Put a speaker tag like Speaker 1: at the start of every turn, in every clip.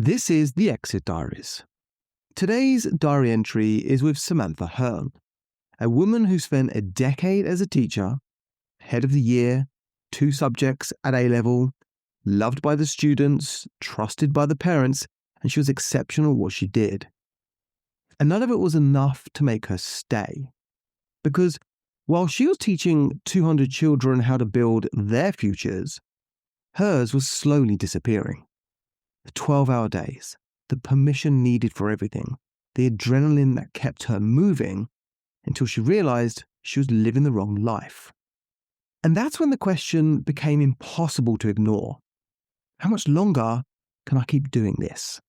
Speaker 1: This is the Exit Diaries. Today's diary entry is with Samantha Hearne, a woman who spent a decade as a teacher, head of the year, 2 subjects at A-level, loved by the students, trusted by the parents, and she was exceptional at what she did. And none of it was enough to make her stay. Because while she was teaching 200 children how to build their futures, hers was slowly disappearing. The 12-hour days, the permission needed for everything, the adrenaline that kept her moving until she realized she was living the wrong life. And that's when the question became impossible to ignore. How much longer can I keep doing this?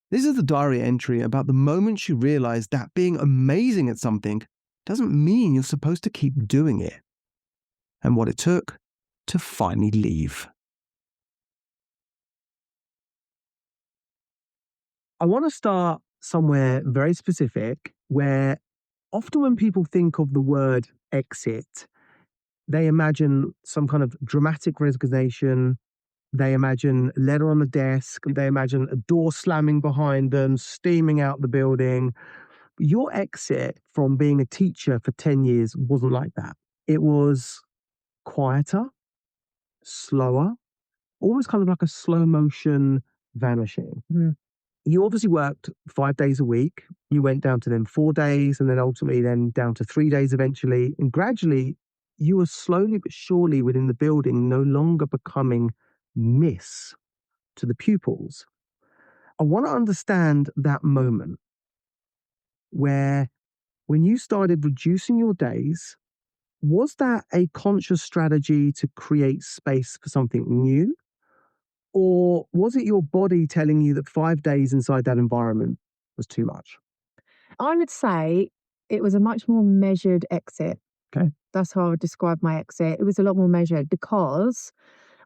Speaker 1: This is the diary entry about the moment she realized that being amazing at something doesn't mean you're supposed to keep doing it, and what it took to finally leave. I want to start somewhere very specific where often when people think of the word exit, they imagine some kind of dramatic resignation. They imagine a letter on the desk. They imagine a door slamming behind them, steaming out the building. Your exit from being a teacher for 10 years wasn't like that. It was quieter, slower, almost kind of like a slow motion vanishing. You obviously worked 5 days a week. You went down to then 4 days, and then ultimately then down to 3 days eventually. And gradually, you were slowly but surely within the building, no longer becoming miss to the pupils. I want to understand that moment where when you started reducing your days, was that a conscious strategy to create space for something new? Or was it your body telling you that 5 days inside that environment was too much?
Speaker 2: I would say it was a much more measured exit.
Speaker 1: Okay.
Speaker 2: That's how I would describe my exit. It was a lot more measured because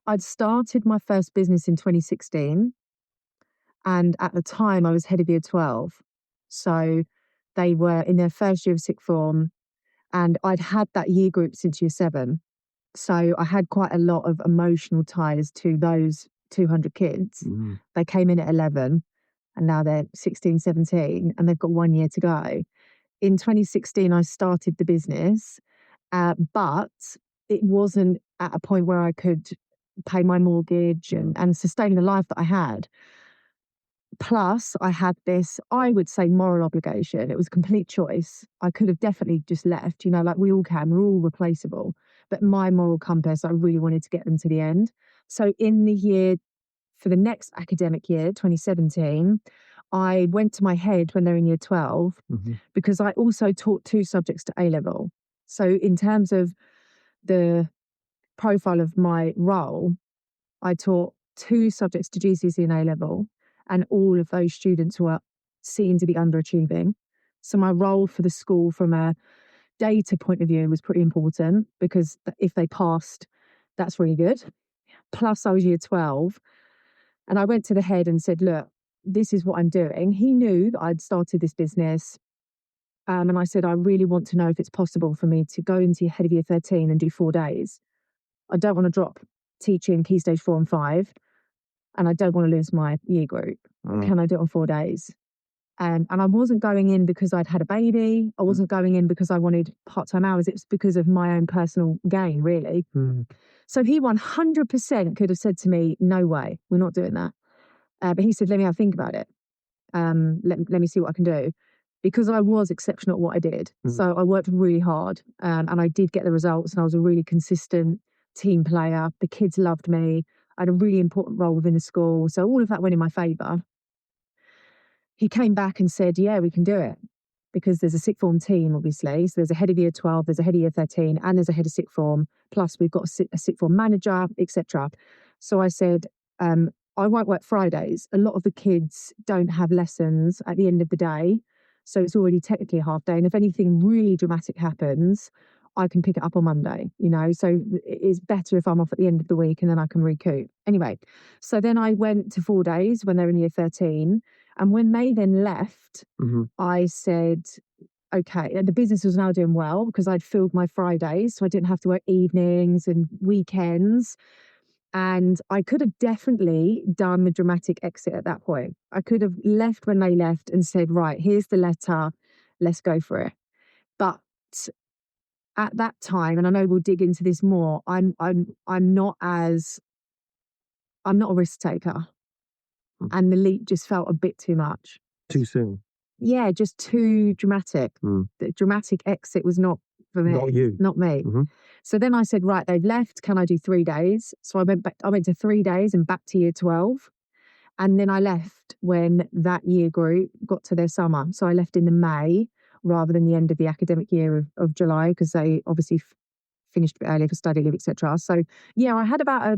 Speaker 2: I'd started my first business in 2016. And at the time, I was head of year 12. So they were in their first year of sixth form. And I'd had that year group since year 7. So I had quite a lot of emotional ties to those 200 kids. They came in at 11 and now they're 16, 17, and they've got 1 year to go. In 2016, I started the business, but it wasn't at a point where I could pay my mortgage and sustain the life that I had. Plus, I had this, I would say, moral obligation. It was a complete choice. I could have definitely just left, like we all can, we're all replaceable. But my moral compass, I really wanted to get them to the end. So for the next academic year, 2017, I went to my head when they're in year 12 because I also taught 2 subjects to A-level. So in terms of the profile of my role, I taught 2 subjects to GCSE and A-level, and all of those students were seen to be underachieving. So my role for the school from a data point of view was pretty important because if they passed, that's really good. Plus I was year 12 and I went to the head and said, look, this is what I'm doing. He knew that I'd started this business. And I said, I really want to know if it's possible for me to go into head of year 13 and do 4 days. I don't want to drop teaching key stage 4 and 5. And I don't want to lose my year group. Can I do it on 4 days? And I wasn't going in because I'd had a baby. I wasn't going in because I wanted part-time hours. It was because of my own personal gain, really. So he 100% could have said to me, no way, we're not doing that. But he said, let me have a think about it. Let me see what I can do. Because I was exceptional at what I did. So I worked really hard and I did get the results and I was a really consistent team player. The kids loved me. I had a really important role within the school. So all of that went in my favour. He came back and said, yeah, we can do it. Because there's a sixth form team, obviously. So there's a head of year 12, there's a head of year 13, and there's a head of sixth form. Plus we've got a sixth form manager, etc. So I said, I won't work Fridays. A lot of the kids don't have lessons at the end of the day. So it's already technically a half day. And if anything really dramatic happens, I can pick it up on Monday, so it's better if I'm off at the end of the week and then I can recoup. Anyway, so then I went to 4 days when they were in year 13. And when they then left, I said, okay, the business was now doing well because I'd filled my Fridays. So I didn't have to work evenings and weekends. And I could have definitely done the dramatic exit at that point. I could have left when they left and said, right, here's the letter, let's go for it. But at that time, and I know we'll dig into this more, I'm not a risk taker. And the leap just felt a bit too much.
Speaker 1: Too soon.
Speaker 2: Yeah, just too dramatic. The dramatic exit was not for me.
Speaker 1: Not you.
Speaker 2: Not me. So then I said, right, they've left. Can I do 3 days? So I went back. I went to 3 days and back to year 12. And then I left when that year group got to their summer. So I left in the May rather than the end of the academic year of July, because they obviously finished a bit earlier for study leave, etc. So yeah, I had about a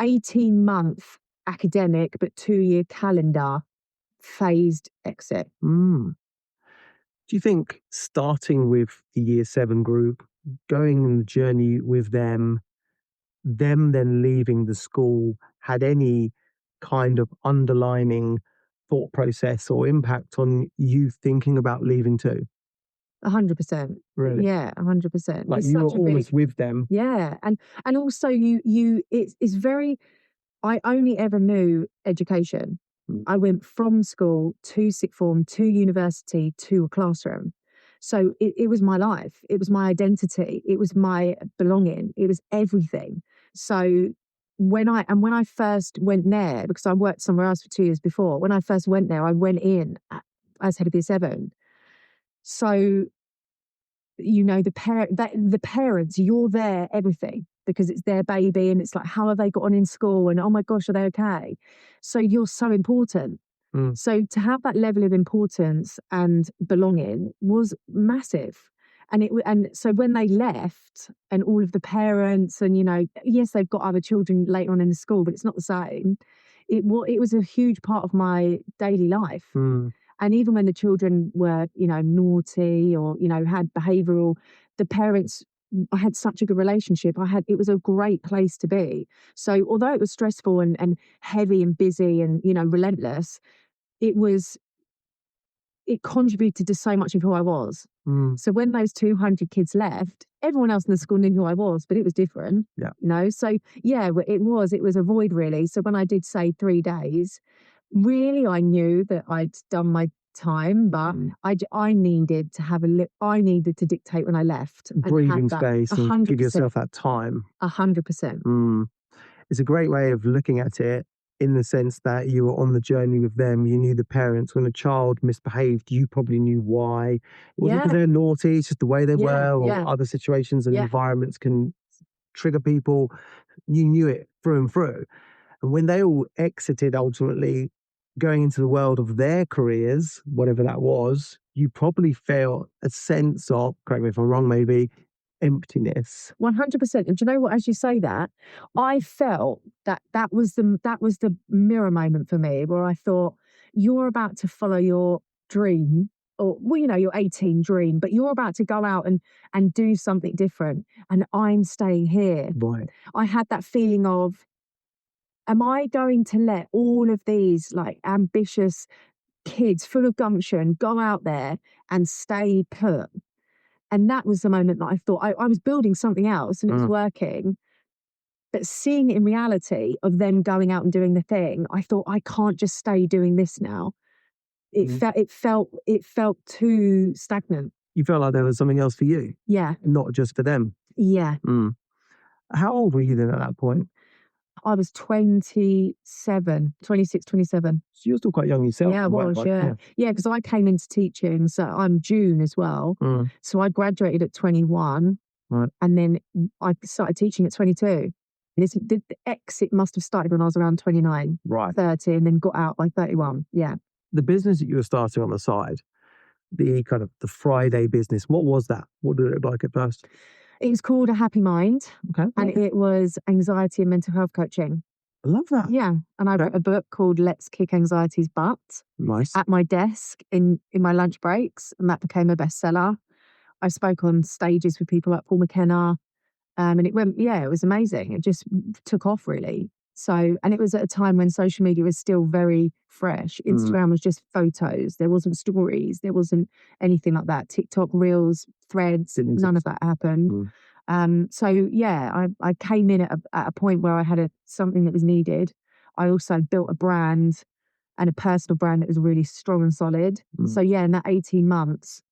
Speaker 2: 18-month academic but 2-year calendar phased exit.
Speaker 1: Do you think starting with the year 7 group, going on the journey with them then leaving the school had any kind of underlining thought process or impact on you thinking about leaving too?
Speaker 2: 100%.
Speaker 1: Really?
Speaker 2: Yeah, 100%.
Speaker 1: Like
Speaker 2: It's
Speaker 1: you were
Speaker 2: such a
Speaker 1: almost
Speaker 2: big,
Speaker 1: with them.
Speaker 2: yeah. And also it's very, I only ever knew education. I went from school to sixth form, to university, to a classroom. So it was my life. It was my identity. It was my belonging. It was everything. So when I first went there, because I worked somewhere else for 2 years before, when I first went there, I went in as head of year 7. So, you know, the parents, you're there, everything, because it's their baby, and it's like, how have they got on in school? And oh my gosh, are they okay? So you're so important. So to have that level of importance and belonging was massive. And so when they left, and all of the parents, and you know, yes, they've got other children later on in the school, but it's not the same. It was a huge part of my daily life. And even when the children were, you know, naughty or, you know, had behavioural, the parents, I had such a good relationship. It was a great place to be. So although it was stressful and heavy and busy and, you know, relentless, it contributed to so much of who I was. So when those 200 kids left, everyone else in the school knew who I was, but it was different.
Speaker 1: Yeah.
Speaker 2: You know, so yeah, it was a void really. So when I did say 3 days, really, I knew that I'd done my time, but I needed to have I needed to dictate when I left.
Speaker 1: Breathing space and
Speaker 2: 100%.
Speaker 1: give yourself that time.
Speaker 2: 100%.
Speaker 1: It's a great way of looking at it, in the sense that you were on the journey with them. You knew the parents. When a child misbehaved, you probably knew why. It wasn't because they're naughty, it's just the way they were, or other situations and environments can trigger people. You knew it through and through. And when they all exited, ultimately going into the world of their careers, whatever that was, you probably felt a sense of, correct me if I'm wrong, maybe emptiness.
Speaker 2: 100%. And do you know what? As you say that, I felt that was the mirror moment for me, where I thought, you're about to follow your dream, or well, you know, your 18 dream, but you're about to go out and do something different, and I'm staying here.
Speaker 1: Right.
Speaker 2: I had that feeling of, am I going to let all of these like ambitious kids full of gumption go out there and stay put? And that was the moment that I thought I was building something else and it was working. But seeing it in reality of them going out and doing the thing, I thought, I can't just stay doing this now. It felt too stagnant.
Speaker 1: You felt like there was something else for you.
Speaker 2: Yeah.
Speaker 1: Not just for them.
Speaker 2: Yeah.
Speaker 1: How old were you then at that point?
Speaker 2: I was 26, 27.
Speaker 1: So you're still quite young yourself.
Speaker 2: Yeah, I was, yeah. Yeah, because I came into teaching, so I'm June as well. So I graduated at 21,
Speaker 1: right,
Speaker 2: and then I started teaching at 22. The exit must have started when I was around 29,
Speaker 1: right,
Speaker 2: 30, and then got out by 31, yeah.
Speaker 1: The business that you were starting on the side, the kind of the Friday business, what was that? What did it look like at first?
Speaker 2: It was called A Happy Mind.
Speaker 1: Okay.
Speaker 2: And it was anxiety and mental health coaching.
Speaker 1: I love that.
Speaker 2: Yeah. And I wrote a book called Let's Kick Anxiety's Butt.
Speaker 1: Nice.
Speaker 2: At my desk in my lunch breaks, and that became a bestseller. I spoke on stages with people like Paul McKenna, and it was amazing. It just took off really. So, and it was at a time when social media was still very fresh. Instagram was just photos. There wasn't stories. There wasn't anything like that. TikTok, Reels, Threads, none of that happened. So yeah, I came in at a point where I had something that was needed. I also built a brand and a personal brand that was really strong and solid. So yeah, in that 18 months,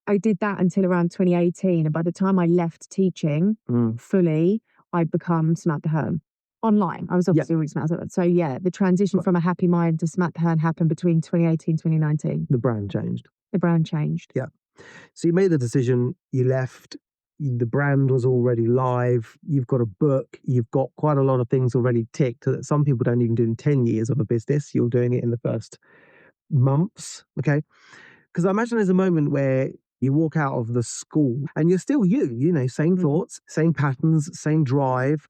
Speaker 2: I did that until around 2018. And by the time I left teaching fully, I'd become Samantha Hearne online. I was obviously already Samantha Hearne. So yeah, the transition from a happy mind to Samantha Hearne happened between 2018 and 2019.
Speaker 1: The brand changed.
Speaker 2: The brand changed.
Speaker 1: Yeah. So you made the decision, you left, the brand was already live, you've got a book, you've got quite a lot of things already ticked that some people don't even do in 10 years of a business. You're doing it in the first months. Okay. Because I imagine there's a moment where you walk out of the school and you're still you know, same thoughts, same patterns, same drive,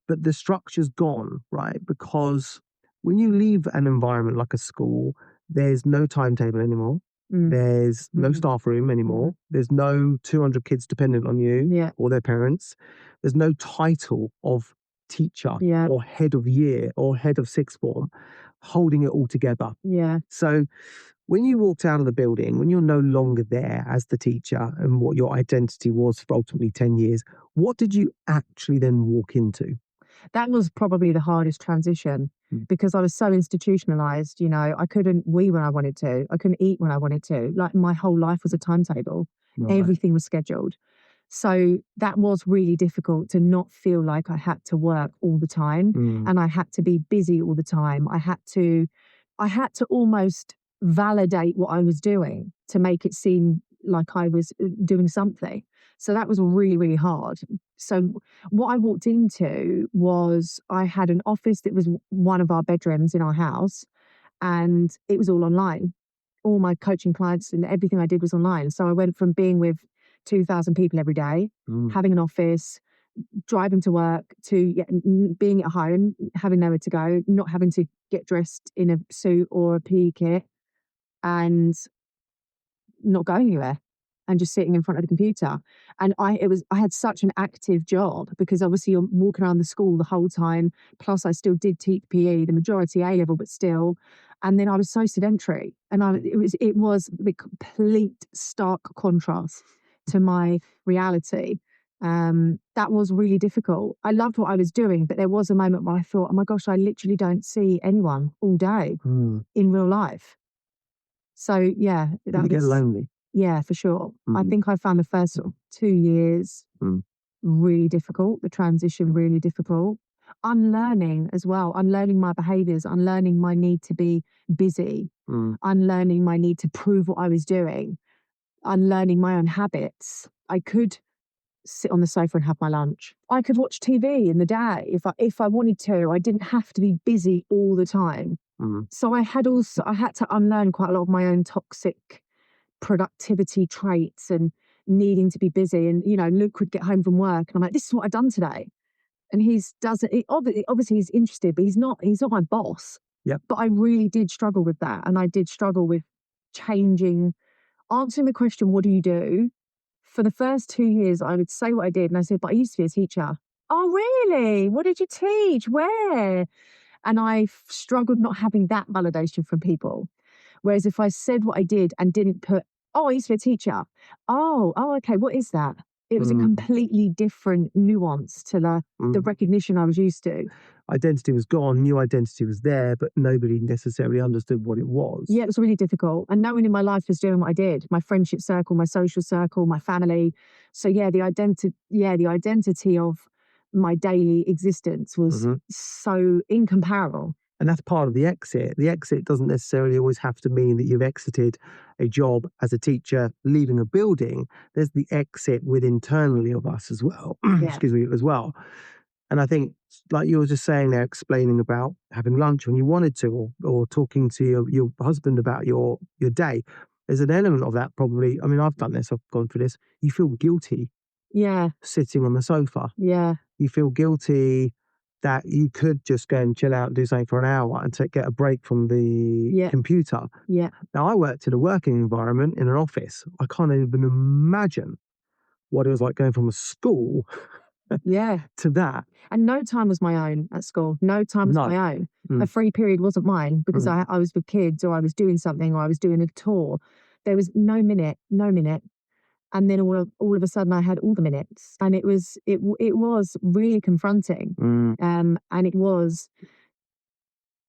Speaker 1: but the structure's gone, right? Because when you leave an environment like a school, there's no timetable anymore. There's no staff room anymore. There's no 200 kids dependent on you or their parents. There's no title of teacher or head of year or head of sixth form holding it all together. So when you walked out of the building, when you're no longer there as the teacher and what your identity was for ultimately 10 years, what did you actually then walk into?
Speaker 2: That was probably the hardest transition because I was so institutionalized. You know, I couldn't wee when I wanted to. I couldn't eat when I wanted to. Like my whole life was a timetable. Right. Everything was scheduled. So that was really difficult to not feel like I had to work all the time and I had to be busy all the time. I had to almost validate what I was doing to make it seem like I was doing something. So that was really, really hard. So what I walked into was I had an office that was one of our bedrooms in our house, and it was all online. All my coaching clients and everything I did was online. So I went from being with 2,000 people every day, having an office, driving to work, to being at home, having nowhere to go, not having to get dressed in a suit or a PE kit, and not going anywhere and just sitting in front of the computer. And I had such an active job because obviously you're walking around the school the whole time. Plus I still did teach PE, the majority A level, but still. And then I was so sedentary, and it was the complete stark contrast to my reality. That was really difficult. I loved what I was doing, but there was a moment where I thought, oh my gosh, I literally don't see anyone all day in real life. So yeah,
Speaker 1: Did you get lonely?
Speaker 2: Yeah, for sure. I think I found the first sort of 2 years really difficult, the transition really difficult. Unlearning as well, unlearning my behaviours, unlearning my need to be busy, unlearning my need to prove what I was doing, unlearning my own habits. I could sit on the sofa and have my lunch. I could watch TV in the day if I wanted to. I didn't have to be busy all the time. So I had to unlearn quite a lot of my own toxic productivity traits and needing to be busy. And, you know, Luke would get home from work and I'm like, this is what I've done today. And obviously he's interested, but he's not my boss.
Speaker 1: Yep.
Speaker 2: But I really did struggle with that. And I did struggle with answering the question, what do you do? For the first 2 years, I would say what I did. And I said, but I used to be a teacher. Oh, really? What did you teach? Where? And I struggled not having that validation from people. Whereas if I said what I did and didn't put, oh, I used to be a teacher. Oh, okay, what is that? It was a completely different nuance to the recognition I was used to.
Speaker 1: Identity was gone, new identity was there, but nobody necessarily understood what it was.
Speaker 2: Yeah, it was really difficult. And no one in my life was doing what I did. My friendship circle, my social circle, my family. So yeah, the identity of my daily existence was so incomparable.
Speaker 1: And that's part of the exit. The exit doesn't necessarily always have to mean that you've exited a job as a teacher, leaving a building. There's the exit internally of us as well. Excuse me, as well. And I think, like you were just saying there, explaining about having lunch when you wanted to, or talking to your husband about your day, there's an element of that probably. I mean, I've done this, I've gone through this. You feel guilty.
Speaker 2: Yeah.
Speaker 1: Sitting on the sofa.
Speaker 2: Yeah.
Speaker 1: You feel guilty that you could just go and chill out and do something for an hour and get a break from the computer.
Speaker 2: Yeah.
Speaker 1: Now, I worked in a working environment in an office. I can't even imagine what it was like going from a school to that.
Speaker 2: And no time was my own at school. No time was my own. A free period wasn't mine because I was with kids, or I was doing something, or I was doing a tour. There was no minute. And then all of a sudden I had all the minutes, and it was really confronting. And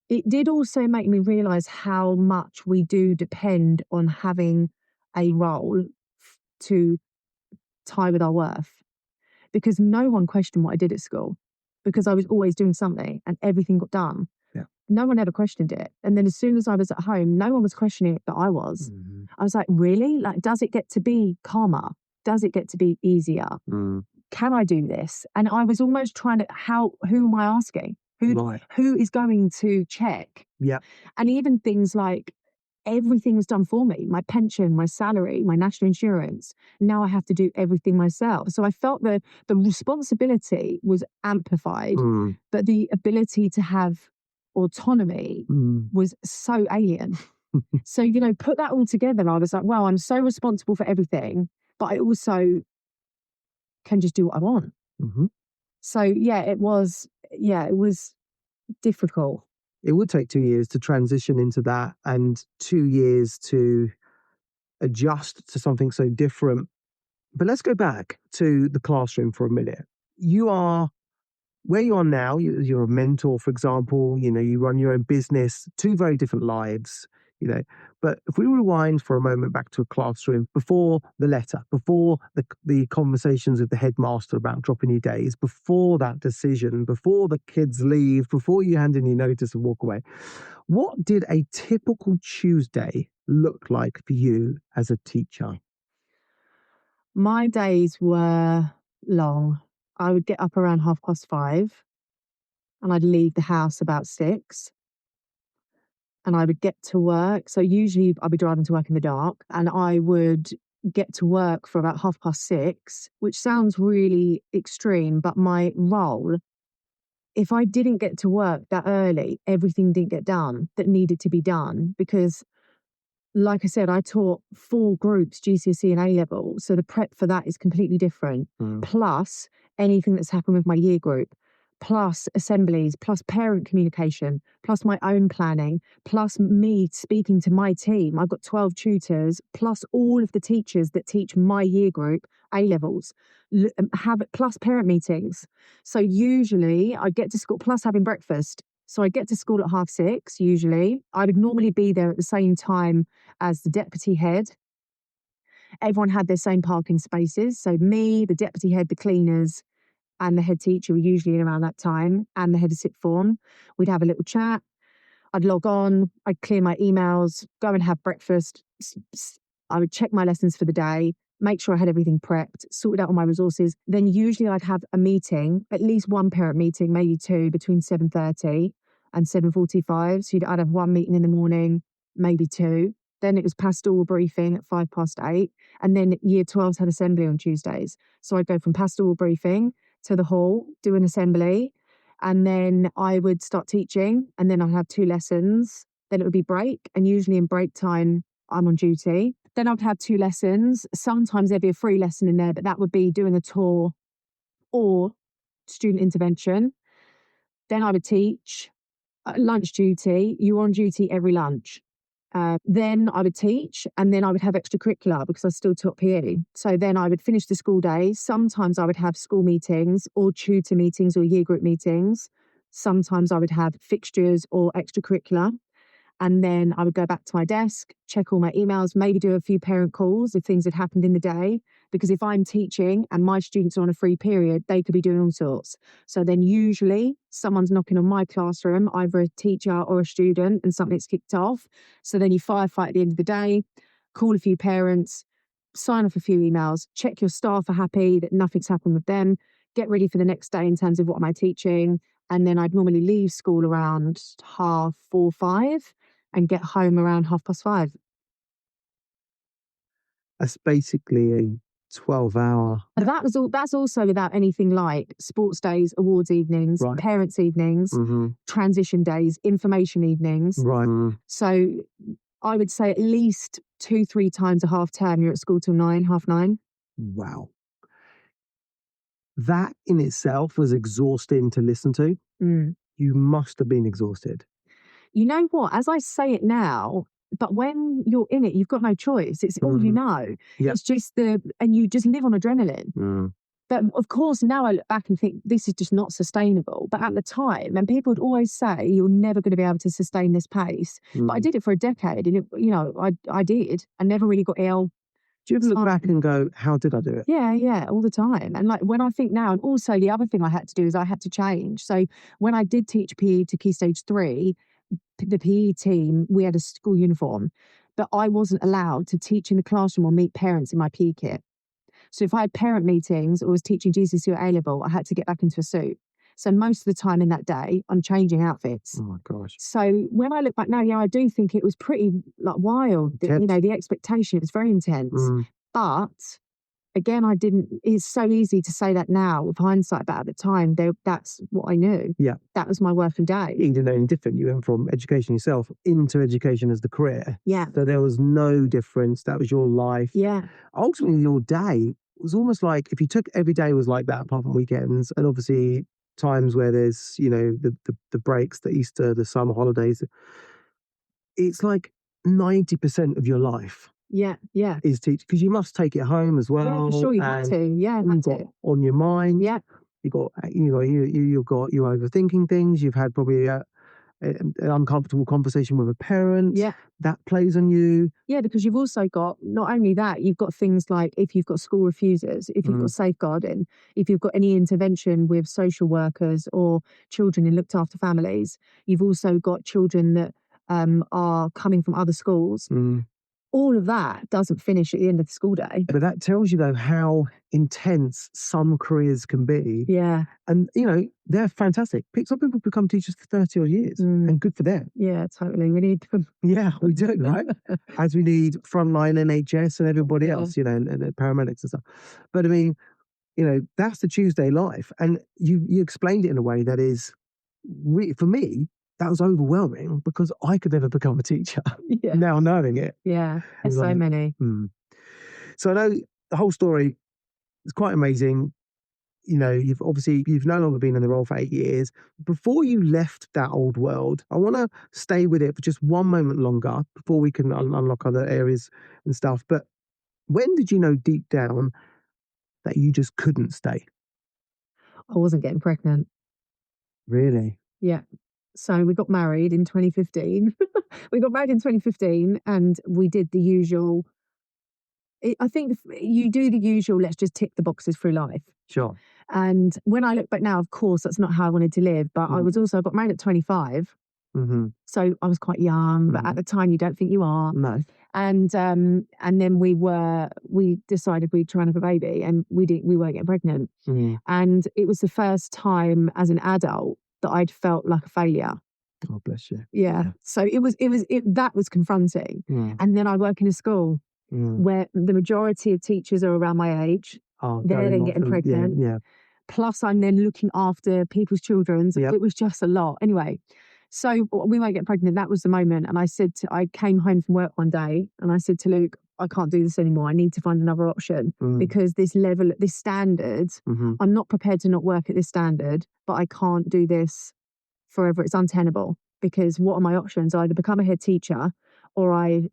Speaker 2: it did also make me realize how much we do depend on having a role to tie with our worth, because no one questioned what I did at school, because I was always doing something and everything got done.
Speaker 1: Yeah.
Speaker 2: No one ever questioned it. And then as soon as I was at home, no one was questioning it, but I was. I was like, really? Like, does it get to be calmer? Does it get to be easier? Can I do this? And I was almost trying to, who am I asking? Who is going to check?
Speaker 1: Yeah.
Speaker 2: And even things like, everything was done for me, my pension, my salary, my national insurance. Now I have to do everything myself. So I felt the responsibility was amplified, but the ability to have autonomy was so alien. So, put that all together, and I was like, well, I'm so responsible for everything, but I also can just do what I want. So it was difficult.
Speaker 1: It would take 2 years to transition into that, and 2 years to adjust to something so different. But let's go back to the classroom for a minute. You are where you are now. You're a mentor, for example. You run your own business, two very different lives. But if we rewind for a moment back to a classroom before the letter, before the conversations with the headmaster about dropping your days, before that decision, before the kids leave, before you hand in your notice and walk away, what did a typical Tuesday look like for you as a teacher?
Speaker 2: My days were long. I would get up around 5:30 and I'd leave the house about 6. And I would get to work. So usually I'd be driving to work in the dark, and I would get to work for about 6:30, which sounds really extreme, but my role, if I didn't get to work that early, everything didn't get done that needed to be done, because like I said, I taught 4 groups, GCSE and A level. So the prep for that is completely different. Plus anything that's happened with my year group, plus assemblies, plus parent communication, plus my own planning, plus me speaking to my team. I've got 12 tutors, plus all of the teachers that teach my year group, A levels, plus parent meetings. So usually I get to school, plus having breakfast. So I get to school at 6:30, usually. I would normally be there at the same time as the deputy head. Everyone had their same parking spaces. So me, the deputy head, the cleaners, and the head teacher were usually in around that time, and the head of sixth form. We'd have a little chat. I'd log on, I'd clear my emails, go and have breakfast. I would check my lessons for the day, make sure I had everything prepped, sorted out all my resources. Then usually I'd have a meeting, at least one parent meeting, maybe 2, between 7:30 and 7:45. So I'd have one meeting in the morning, maybe 2. Then it was pastoral briefing at 8:05. And then year 12s had assembly on Tuesdays. So I'd go from pastoral briefing to the hall, do an assembly, and then I would start teaching, and then I'd have 2 lessons. Then it would be break, and usually in break time, I'm on duty. Then I'd have 2 lessons. Sometimes there'd be a free lesson in there, but that would be doing a tour or student intervention. Then I would teach. Lunch duty, you're on duty every lunch. Then I would teach, and then I would have extracurricular because I still taught PE. So then I would finish the school day. Sometimes I would have school meetings or tutor meetings or year group meetings. Sometimes I would have fixtures or extracurricular. And then I would go back to my desk, check all my emails, maybe do a few parent calls if things had happened in the day. Because if I'm teaching and my students are on a free period, they could be doing all sorts. So then usually someone's knocking on my classroom, either a teacher or a student, and something's kicked off. So then you firefight at the end of the day, call a few parents, sign off a few emails, check your staff are happy that nothing's happened with them, get ready for the next day in terms of what am I teaching. And then I'd normally leave school around 4:30, 5 and get home around 5:30.
Speaker 1: That's basically a 12-hour.
Speaker 2: That's also without anything like sports days, awards evenings,
Speaker 1: Right.
Speaker 2: parents' evenings, transition days, information evenings.
Speaker 1: Right.
Speaker 2: So I would say at least 2-3 times a half term you're at school till 9, 9:30.
Speaker 1: Wow. That in itself was exhausting to listen to. You must have been exhausted.
Speaker 2: You know what? As I say it now, But when you're in it, you've got no choice. It's all you know.
Speaker 1: Yeah.
Speaker 2: It's just and you just live on adrenaline. But of course, now I look back and think this is just not sustainable. But at the time, and people would always say, you're never going to be able to sustain this pace. But I did it for a decade, and I did. I never really got ill.
Speaker 1: Do you ever look back and go, how did I do it?
Speaker 2: Yeah, all the time. And like when I think now, and also the other thing I had to do is I had to change. So when I did teach PE to Key Stage 3, the PE team, we had a school uniform, but I wasn't allowed to teach in the classroom or meet parents in my PE kit. So if I had parent meetings or was teaching GCSE or A-level, I had to get back into a suit. So most of the time in that day, I'm changing outfits.
Speaker 1: Oh my gosh.
Speaker 2: So when I look back now, I do think it was pretty wild. The expectation, it was very intense. But again, it's so easy to say that now with hindsight, but at the time, that's what I knew.
Speaker 1: Yeah.
Speaker 2: That was my working day.
Speaker 1: You didn't know any different. You went from education yourself into education as the career.
Speaker 2: Yeah.
Speaker 1: So there was no difference. That was your life.
Speaker 2: Yeah.
Speaker 1: Ultimately, your day was almost like, if you took every day was like that, apart from weekends, and obviously times where there's, the breaks, the Easter, the summer holidays, it's like 90% of your life.
Speaker 2: Yeah.
Speaker 1: Is teach, because you must take it home as well.
Speaker 2: Yeah, for sure you had to. Yeah,
Speaker 1: you've got on your mind.
Speaker 2: Yeah.
Speaker 1: You're overthinking things. You've had probably an uncomfortable conversation with a parent.
Speaker 2: Yeah.
Speaker 1: That plays on you.
Speaker 2: Yeah, because you've also got, not only that, you've got things like if you've got school refusers, if you've got safeguarding, if you've got any intervention with social workers or children in looked after families, you've also got children that are coming from other schools. All of that doesn't finish at the end of the school day.
Speaker 1: But that tells you, though, how intense some careers can be.
Speaker 2: Yeah.
Speaker 1: And, they're fantastic. Some people become teachers for 30 odd years, and good for them.
Speaker 2: Yeah, totally. We need them.
Speaker 1: Yeah, we do, right? As we need frontline NHS and everybody else, and paramedics and stuff. But I mean, that's the Tuesday life. And you explained it in a way that is, for me, that was overwhelming because I could never become a teacher.
Speaker 2: Yeah.
Speaker 1: Now knowing it.
Speaker 2: Yeah, there's so many.
Speaker 1: So I know the whole story is quite amazing. You've no longer been in the role for 8 years. Before you left that old world, I want to stay with it for just one moment longer before we can unlock other areas and stuff. But when did you know deep down that you just couldn't stay?
Speaker 2: I wasn't getting pregnant.
Speaker 1: Really?
Speaker 2: Yeah. So we got married in 2015. And we did the usual. I think you do the usual, let's just tick the boxes through life.
Speaker 1: Sure.
Speaker 2: And when I look back now, of course, that's not how I wanted to live. But I got married at 25. So I was quite young, but at the time you don't think you are.
Speaker 1: No.
Speaker 2: And then we decided we'd try and have a baby, and we weren't getting pregnant. And it was the first time as an adult that I'd felt like a failure.
Speaker 1: God bless you.
Speaker 2: Yeah. So that was confronting. And then I work in a school where the majority of teachers are around my age. They're then getting pregnant.
Speaker 1: Yeah.
Speaker 2: Plus I'm then looking after people's children.
Speaker 1: Yep.
Speaker 2: It was just a lot. Anyway, so we might get pregnant. That was the moment. And I came home from work one day and I said to Luke, I can't do this anymore. I need to find another option because this standard, I'm not prepared to not work at this standard, but I can't do this forever. It's untenable because what are my options? I either become a head teacher or I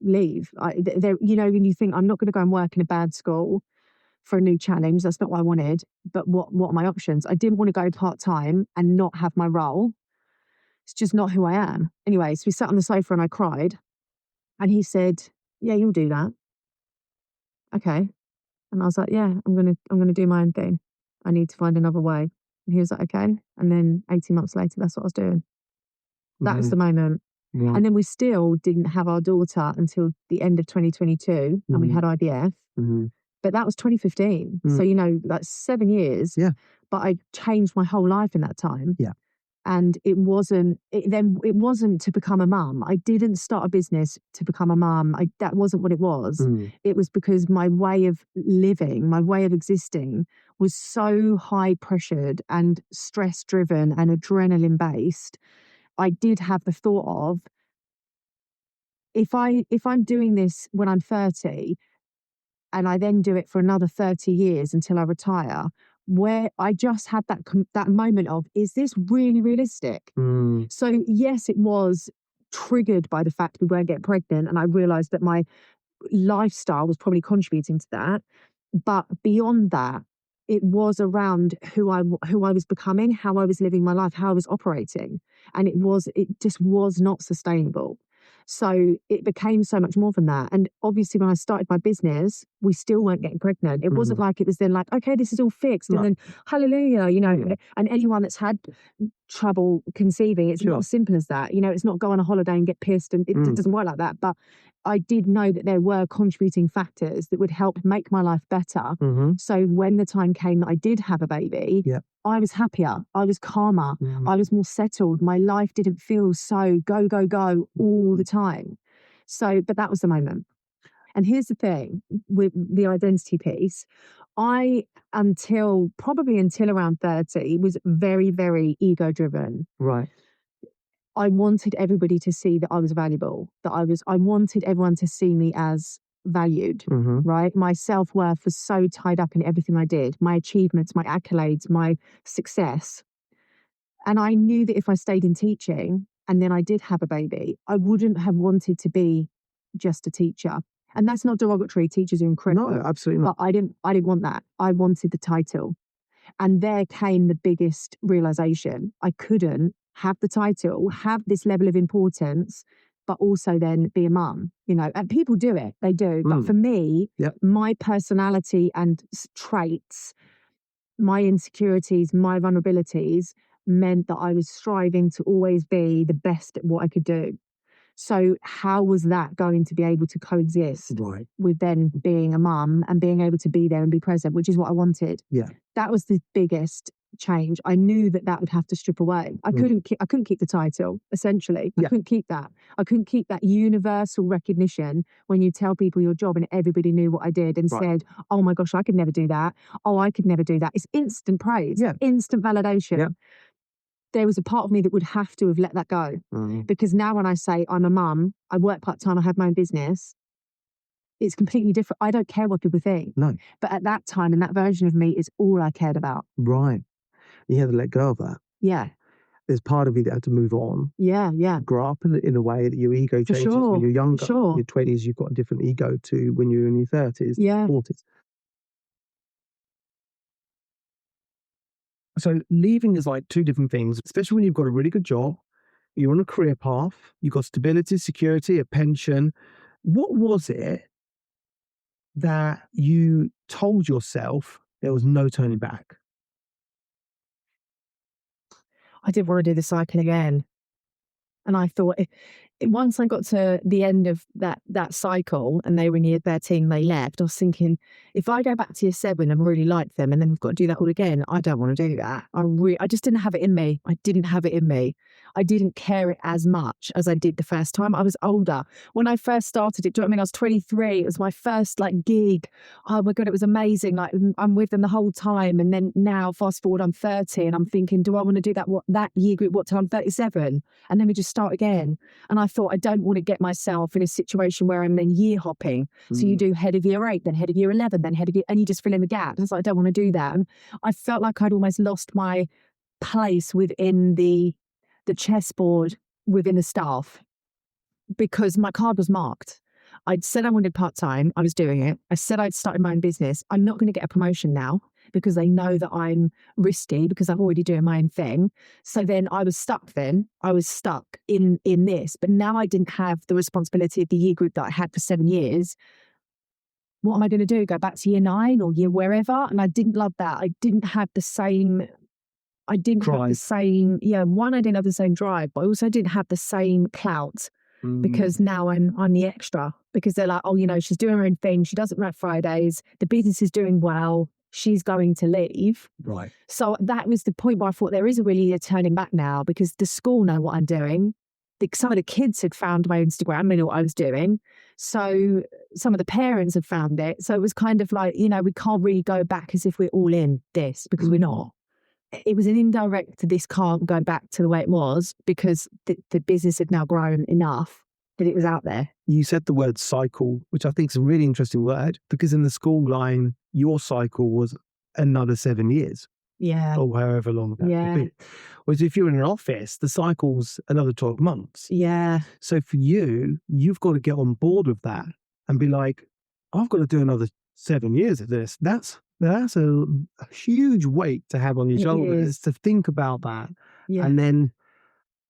Speaker 2: leave. When you think I'm not going to go and work in a bad school for a new challenge, that's not what I wanted. But what are my options? I didn't want to go part-time and not have my role. It's just not who I am. Anyway, so we sat on the sofa and I cried. And he said, yeah, you'll do that. Okay. And I was like, yeah, I'm gonna do my own thing. I need to find another way. And he was like, okay. And then 18 months later, that's what I was doing. That was the moment. Yeah. And then we still didn't have our daughter until the end of 2022, and we had IVF. But that was 2015. So, that's 7 years.
Speaker 1: Yeah.
Speaker 2: But I changed my whole life in that time.
Speaker 1: Yeah.
Speaker 2: And it wasn't to become a mum. I didn't start a business to become a mum. That wasn't what it was. It was because my way of living, my way of existing was so high pressured and stress driven and adrenaline based. I did have the thought of, if I'm doing this when I'm 30 and I then do it for another 30 years until I retire, where I just had that moment of, is this really realistic? So yes, it was triggered by the fact we weren't getting pregnant, and I realized that my lifestyle was probably contributing to that. But beyond that, it was around who I was becoming, how I was living my life, how I was operating, and it just was not sustainable. So it became so much more than that. And obviously, when I started my business, we still weren't getting pregnant. It wasn't like it was then like, okay, this is all fixed, and
Speaker 1: No.
Speaker 2: then hallelujah, And anyone that's had trouble conceiving, it's not as simple as that. It's not go on a holiday and get pissed, and it doesn't work like that. But I did know that there were contributing factors that would help make my life better. So when the time came that I did have a baby, I was happier, I was calmer, I was more settled. My life didn't feel so go, go, go all the time. So, but that was the moment. And here's the thing with the identity piece. Probably until around 30, was very, very ego driven.
Speaker 1: Right.
Speaker 2: I wanted everybody to see that I was valuable, I wanted everyone to see me as valued, right? My self-worth was so tied up in everything I did, my achievements, my accolades, my success. And I knew that if I stayed in teaching and then I did have a baby, I wouldn't have wanted to be just a teacher. And that's not derogatory. Teachers are incredible.
Speaker 1: No, absolutely not.
Speaker 2: But I didn't want that. I wanted the title. And there came the biggest realization. I couldn't have the title, have this level of importance, but also then be a mum, and people do it, they do. But for me, my personality and traits, my insecurities, my vulnerabilities meant that I was striving to always be the best at what I could do. So how was that going to be able to coexist with then being a mum and being able to be there and be present, which is what I wanted?
Speaker 1: Yeah.
Speaker 2: That was the biggest change. I knew that would have to strip away. I couldn't keep the title, essentially. I couldn't keep that. I couldn't keep that universal recognition when you tell people your job and everybody knew what I did and said, oh my gosh, I could never do that. Oh, I could never do that. It's instant praise, instant validation.
Speaker 1: Yeah.
Speaker 2: There was a part of me that would have to have let that go. Because now when I say I'm a mum, I work part-time, I have my own business, it's completely different. I don't care what people think.
Speaker 1: No.
Speaker 2: But at that time, and that version of me is all I cared about.
Speaker 1: Right. You had to let go of that.
Speaker 2: Yeah.
Speaker 1: There's part of you that had to move on.
Speaker 2: Yeah, yeah.
Speaker 1: Grow up in a way that your ego changes when you're younger. In your 20s, you've got a different ego to when you're in your 30s, 40s. So leaving is like two different things, especially when you've got a really good job, you're on a career path, you've got stability, security, a pension. What was it that you told yourself there was no turning back?
Speaker 2: I didn't want to do the cycle again. And I thought, once I got to the end of that cycle and they were in year 13, they left, I was thinking, if I go back to year 7 and really like them and then we've got to do that all again, I don't want to do that. I just didn't have it in me. I didn't have it in me. I didn't care it as much as I did the first time. I was older. When I first started it, do you know what I mean? I was 23. It was my first gig. Oh my God, it was amazing. I'm with them the whole time. And then now fast forward, I'm 30 and I'm thinking, do I want to do that year group till I'm 37? And then we just start again. And I thought, I don't want to get myself in a situation where I'm then year hopping. So you do head of year 8, then head of year 11, then head of year, and you just fill in the gaps. I was like, I don't want to do that. And I felt like I'd almost lost my place within the chessboard within the staff because my card was marked. I'd said I wanted part-time. I was doing it. I said I'd started my own business. I'm not going to get a promotion now because they know that I'm risky because I'm already doing my own thing. So then I was stuck I was stuck in this. But now I didn't have the responsibility of the year group that I had for 7 years. What am I going to do? Go back to year 9 or year wherever? And I didn't love that. I didn't have the same... I didn't have the same... one, I didn't have the same drive, but I also didn't have the same clout. Because now I'm the extra, because they're like, oh, she's doing her own thing. She doesn't work Fridays. The business is doing well. She's going to leave.
Speaker 1: Right.
Speaker 2: So that was the point where I thought there is really a turning back now because the school know what I'm doing. Some of the kids had found my Instagram and knew what I was doing. So some of the parents had found it. So it was kind of like, we can't really go back as if we're all in this because we're not. It was an indirect, this can't go back to the way it was because the business had now grown enough that it was out there.
Speaker 1: You said the word cycle, which I think is a really interesting word because in the school line, your cycle was another 7 years.
Speaker 2: Yeah.
Speaker 1: or however long that
Speaker 2: Yeah.
Speaker 1: could be. Whereas if you're in an office, the cycle's another 12 months.
Speaker 2: Yeah.
Speaker 1: So for you, you've got to get on board with that and be like, I've got to do another 7 years of this. That's a huge weight to have on your
Speaker 2: It
Speaker 1: shoulders
Speaker 2: is.
Speaker 1: to think about that
Speaker 2: Yeah.
Speaker 1: and then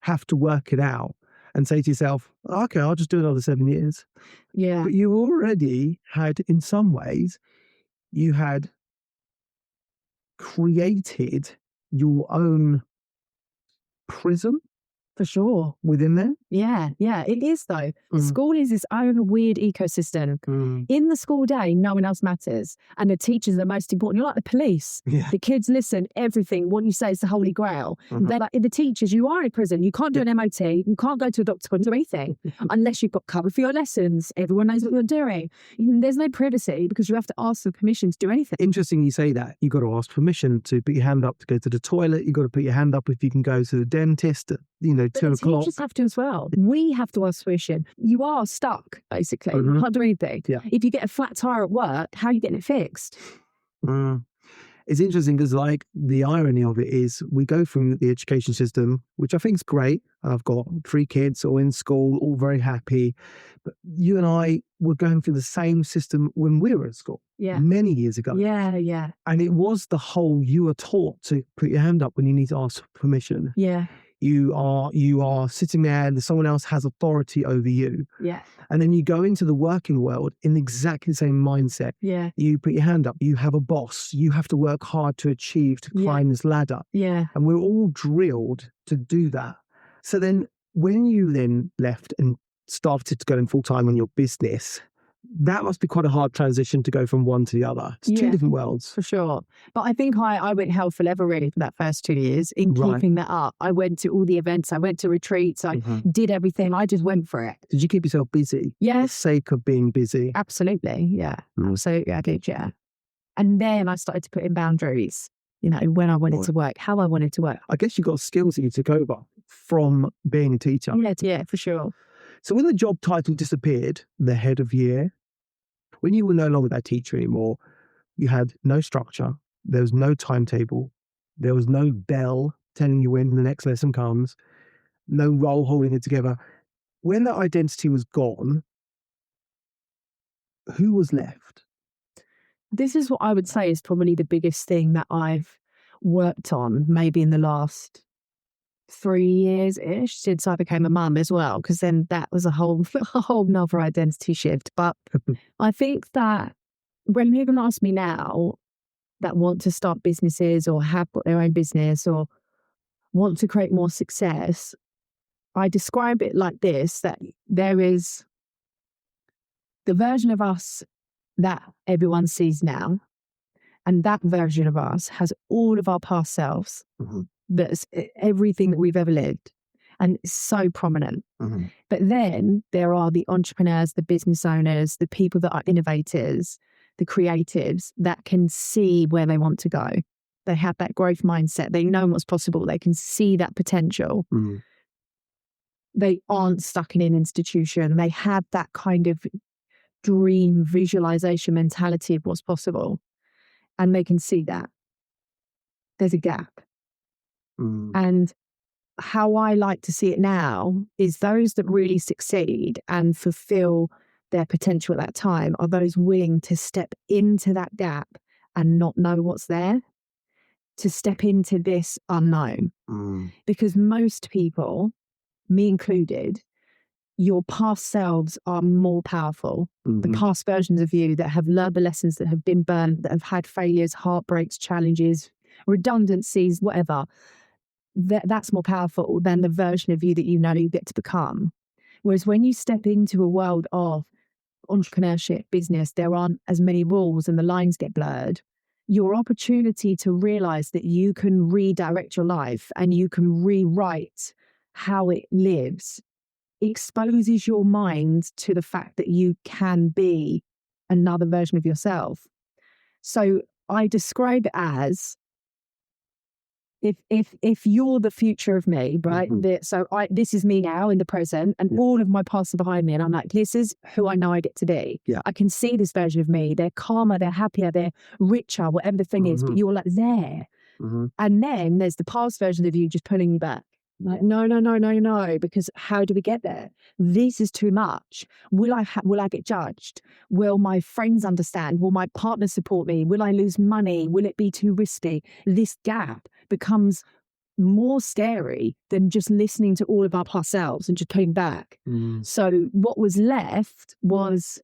Speaker 1: have to work it out and say to yourself, okay, I'll just do another 7 years.
Speaker 2: Yeah.
Speaker 1: But you already had, in some ways, you had created your own prism
Speaker 2: For sure.
Speaker 1: within there.
Speaker 2: Yeah, yeah, it is though.
Speaker 1: Mm.
Speaker 2: School is its own weird ecosystem. In the school day, no one else matters. And the teachers are the most important. You're like the police.
Speaker 1: Yeah.
Speaker 2: The kids listen, everything. What you say is the holy grail. They're like, the teachers, you are in prison. You can't do an MOT. You can't go to a doctor's appointment or anything unless you've got cover for your lessons. Everyone knows what you're doing. There's no privacy because you have to ask for permission to do anything.
Speaker 1: Interesting you say that. You've got to ask permission to put your hand up to go to the toilet. You've got to put your hand up if you can go to the dentist at,
Speaker 2: But
Speaker 1: 2
Speaker 2: the
Speaker 1: o'clock.
Speaker 2: teachers have to as well. We have to ask permission. You are stuck, basically. You can't do anything.
Speaker 1: Yeah.
Speaker 2: If you get a flat tire at work, how are you getting it fixed?
Speaker 1: It's interesting because, like, the irony of it is we go from the education system, which I think is great. I've got 3 kids all in school, all very happy. But you and I were going through the same system when we were at school many years ago.
Speaker 2: Yeah, yeah.
Speaker 1: And it was the whole, you were taught to put your hand up when you need to ask for permission.
Speaker 2: Yeah.
Speaker 1: You are sitting there and someone else has authority over you.
Speaker 2: Yeah.
Speaker 1: And then you go into the working world in exactly the same mindset.
Speaker 2: Yeah.
Speaker 1: You put your hand up, you have a boss, you have to work hard to achieve, to climb this ladder.
Speaker 2: Yeah.
Speaker 1: And we're all drilled to do that. So then when you then left and started going full time on your business, that must be quite a hard transition to go from one to the other. It's 2 different worlds.
Speaker 2: For sure. But I think I went hell for leather really for that first 2 years in keeping that up. I went to all the events. I went to retreats. I did everything. I just went for it.
Speaker 1: Did you keep yourself busy?
Speaker 2: Yes.
Speaker 1: For the sake of being busy?
Speaker 2: Absolutely. Yeah. Absolutely. I did. Yeah. And then I started to put in boundaries, when I wanted to work, how I wanted to work.
Speaker 1: I guess you got skills that you took over from being a teacher.
Speaker 2: Yeah, for sure.
Speaker 1: So when the job title disappeared, the head of year, when you were no longer that teacher anymore, you had no structure, there was no timetable, there was no bell telling you when the next lesson comes, no role holding it together. When that identity was gone, who was left?
Speaker 2: This is what I would say is probably the biggest thing that I've worked on maybe in the last 3 years-ish since I became a mum as well, because then that was a whole nother identity shift. But I think that when people ask me now that want to start businesses or have got their own business or want to create more success, I describe it like this, that there is the version of us that everyone sees now, and that version of us has all of our past selves. That's everything that we've ever lived, and it's so prominent. But then there are the entrepreneurs, the business owners, the people that are innovators, the creatives that can see where they want to go. They have that growth mindset. They know what's possible. They can see that potential. They aren't stuck in an institution. They have that kind of dream visualization mentality of what's possible, and they can see that there's a gap. And how I like to see it now is those that really succeed and fulfill their potential at that time are those willing to step into that gap and not know what's there, to step into this unknown. Because most people, me included, your past selves are more powerful. The past versions of you that have learned the lessons, that have been burned, that have had failures, heartbreaks, challenges, redundancies, whatever. That's more powerful than the version of you that you get to become. Whereas when you step into a world of entrepreneurship, business, there aren't as many rules and the lines get blurred. Your opportunity to realize that you can redirect your life and you can rewrite how it lives exposes your mind to the fact that you can be another version of yourself. So I describe it as, if you're the future of me, right? This is me now in the present, and all of my past are behind me, and I'm like, this is who I know I get to be. I can see this version of me. They're calmer, they're happier, they're richer, whatever the thing is. But you're like there. And then there's the past version of you just pulling you back. Like, no, no, no, no, no, because how do we get there? This is too much. Will I get judged? Will my friends understand? Will my partner support me? Will I lose money? Will it be too risky? This gap becomes more scary than just listening to all of our past selves and just pulling back. So what was left was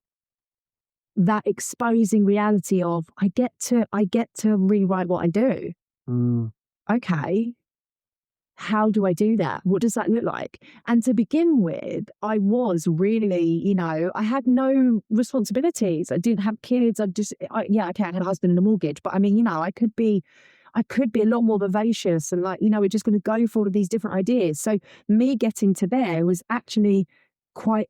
Speaker 2: that exposing reality of I get to rewrite what I do. Okay. How do I do that? What does that look like? And to begin with, I was really, I had no responsibilities. I didn't have kids. I had a husband and a mortgage, but I mean, I could be a lot more vivacious and we're just going to go for all of these different ideas. So me getting to there was actually quite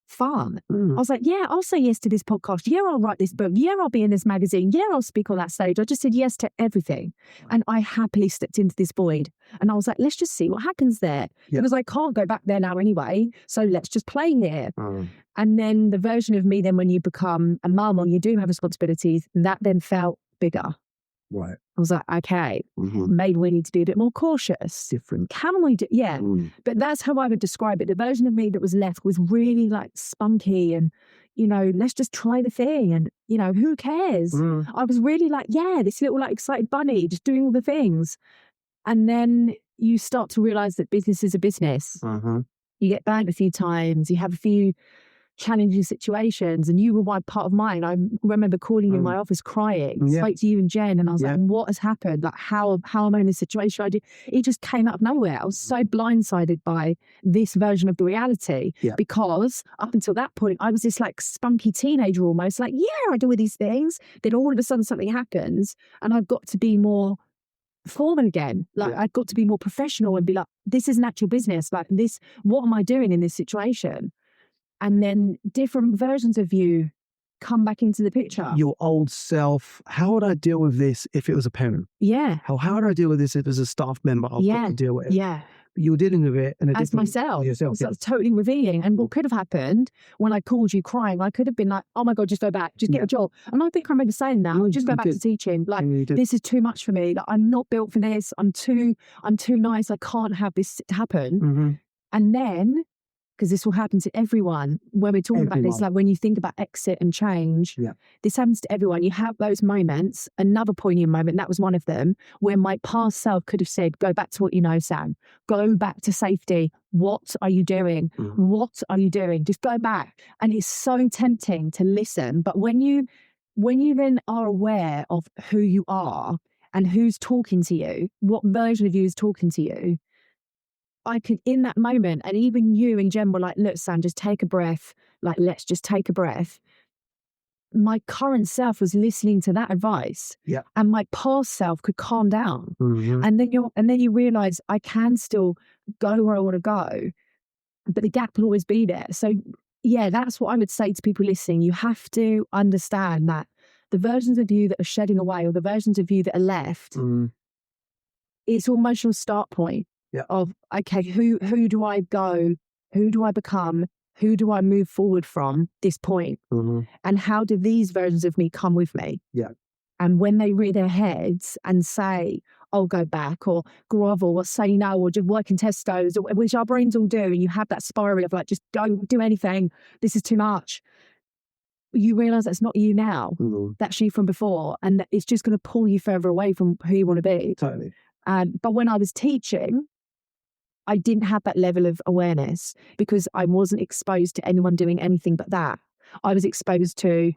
Speaker 2: fun. I was like, yeah, I'll say yes to this podcast. Yeah, I'll write this book. Yeah, I'll be in this magazine. Yeah, I'll speak on that stage. I just said yes to everything. And I happily stepped into this void. And I was like, let's just see what happens there. Because I can't go back there now anyway. So let's just play here. And then the version of me then when you become a mum or you do have responsibilities, that then felt bigger.
Speaker 1: Right.
Speaker 2: I was like, okay, maybe we need to be a bit more cautious.
Speaker 1: Different.
Speaker 2: Can we do? Yeah. But that's how I would describe it. The version of me that was left was really spunky and, let's just try the thing. And, who cares? I was really this little excited bunny, just doing all the things. And then you start to realize that business is a business. You get banged a few times. You have a few challenging situations, and you were one part of mine. I remember calling you in my office crying, spoke to you and Jen, and I was like, what has happened? How am I in this situation? It just came out of nowhere. I was so blindsided by this version of the reality because up until that point, I was this spunky teenager almost, I do all these things. Then all of a sudden something happens and I've got to be more formal again. I've got to be more professional and be like, this is an actual business. What am I doing in this situation? And then different versions of you come back into the picture.
Speaker 1: Your old self. How would I deal with this if it was a parent?
Speaker 2: Yeah.
Speaker 1: How would I deal with this if it was a staff member I've got to deal with it?
Speaker 2: Yeah.
Speaker 1: But you were dealing with it
Speaker 2: as myself. So it's totally revealing. And what could have happened when I called you crying, I could have been like, oh my God, just go back, just get a job. And I think I remember saying that, just go back to teaching. This is too much for me. I'm not built for this. I'm too nice. I can't have this happen. And then, because this will happen to everyone when we're talking about this, when you think about exit and change, this happens to everyone. You have those moments. Another poignant moment, that was one of them, where my past self could have said, go back to what you know, Sam. Go back to safety. What are you doing? What are you doing? Just go back. And it's so tempting to listen. But when you then are aware of who you are and who's talking to you, what version of you is talking to you, I could, in that moment, and even you and Jen were like, look, Sam, just take a breath. Let's just take a breath. My current self was listening to that advice. And my past self could calm down. And then you realize I can still go where I want to go, but the gap will always be there. So that's what I would say to people listening. You have to understand that the versions of you that are shedding away or the versions of you that are left, it's almost your start point. Of, okay, who do I go? Who do I become? Who do I move forward from this point? And how do these versions of me come with me? And when they rear their heads and say, I'll go back, or grovel, or say no, or just work in Tesco's, which our brains all do, and you have that spiral of just don't do anything, this is too much. You realise that's not you now. That's you from before. And that it's just going to pull you further away from who you want to be.
Speaker 1: Totally.
Speaker 2: But when I was teaching, I didn't have that level of awareness because I wasn't exposed to anyone doing anything but that. I was exposed to,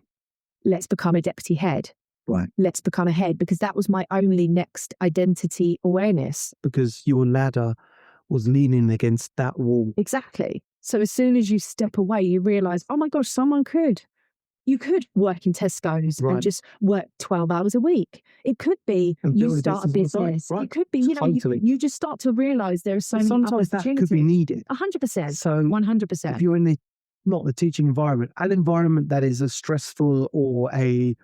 Speaker 2: let's become a deputy head.
Speaker 1: Right.
Speaker 2: Let's become a head, because that was my only next identity awareness.
Speaker 1: Because your ladder was leaning against that wall.
Speaker 2: Exactly. So as soon as you step away, you realise, oh my gosh, you could work in Tesco's and just work 12 hours a week. It could be you start a business. It could be, you just start to realise there are so many
Speaker 1: sometimes that could be needed.
Speaker 2: 100%.
Speaker 1: So
Speaker 2: 100%.
Speaker 1: If you're in not the teaching environment, an environment that is a stressful or a